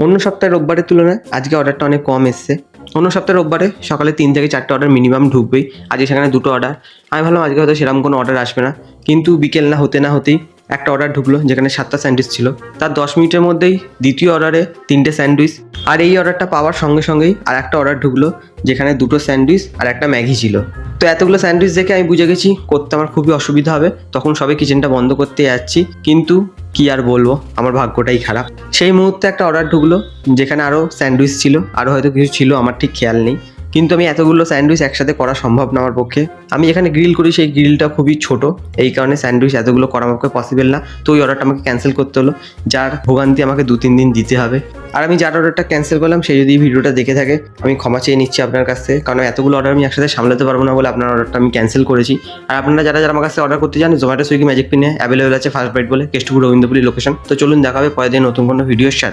অন্য সপ্তাহের রোববারের তুলনায় আজকে অর্ডারটা অনেক কম এসছে। অন্য সপ্তাহের রোববারে সকালে 3 থেকে 4টে অর্ডার মিনিমাম ঢুকবেই, আজকে সেখানে 2টো অর্ডার। আমি ভাবলাম আজকে হয়তো সেরকম কোনো অর্ডার আসবে না, কিন্তু বিকেল না হতেই একটা অর্ডার ঢুকলো যেখানে 7টা স্যান্ডউইচ ছিল। তার 10 মিনিটের মধ্যেই দ্বিতীয় অর্ডারে 3টে স্যান্ডউইচ, আর এই অর্ডারটা পাওয়ার সঙ্গে সঙ্গেই আর একটা অর্ডার ঢুকলো যেখানে 2টো স্যান্ডউইচ আর একটা ম্যাগি ছিল। তো এতগুলো স্যান্ডউইচ দেখে আমি বুঝে গেছি করতে আমার খুবই অসুবিধা হবে, তখন সবে কিচেনটা বন্ধ করতে যাচ্ছি। কিন্তু কি আর বলবো, আমার ভাগ্যটাই খারাপ। সেই মুহূর্তে একটা অর্ডার ঢুকলো যেখানে আরও স্যান্ডউইচ ছিল, আরও হয়তো কিছু ছিল, আমার ঠিক খেয়াল নেই। কিন্তু আমি এতগুলো স্যান্ডউইচ একসাথে করা সম্ভব না আমার পক্ষে। আমি এখানে গ্রিল করি, সেই গ্রিলটা খুবই ছোট, এই কারণে স্যান্ডউইচ এতগুলো করা আমার পক্ষে পসিবল না। তো ওই অর্ডারটা আমাকে ক্যান্সেল করতে হলো, যার ভোগান্তি আমাকে 2-3 দিন দিতে হবে। আর আমি যার অর্ডারটা ক্যান্সেল করলাম সে যদি ভিডিওটা দেখে থাকে, আমি ক্ষমা চেয়ে নিচ্ছি আপনার কাছ থেকে, কারণ এতগুলো অর্ডার আমি একসাথে সামলাতে পারবো না বলে আপনার অর্ডারটা আমি ক্যান্সেল করেছি। আর আপনারা যারা আমার কাছে অর্ডার করতে চান, জোম্যাটো, সুইগি, ম্যাজিক পিনে অ্যাভেলেবল আছে, ফার্স্ট বাইট বলে, কেষ্টপুর রবীন্দ্রপুরি লোকেশন। তো চলুন দেখা হবে পরের দিন নতুন কোনো ভিডিওর সাথে।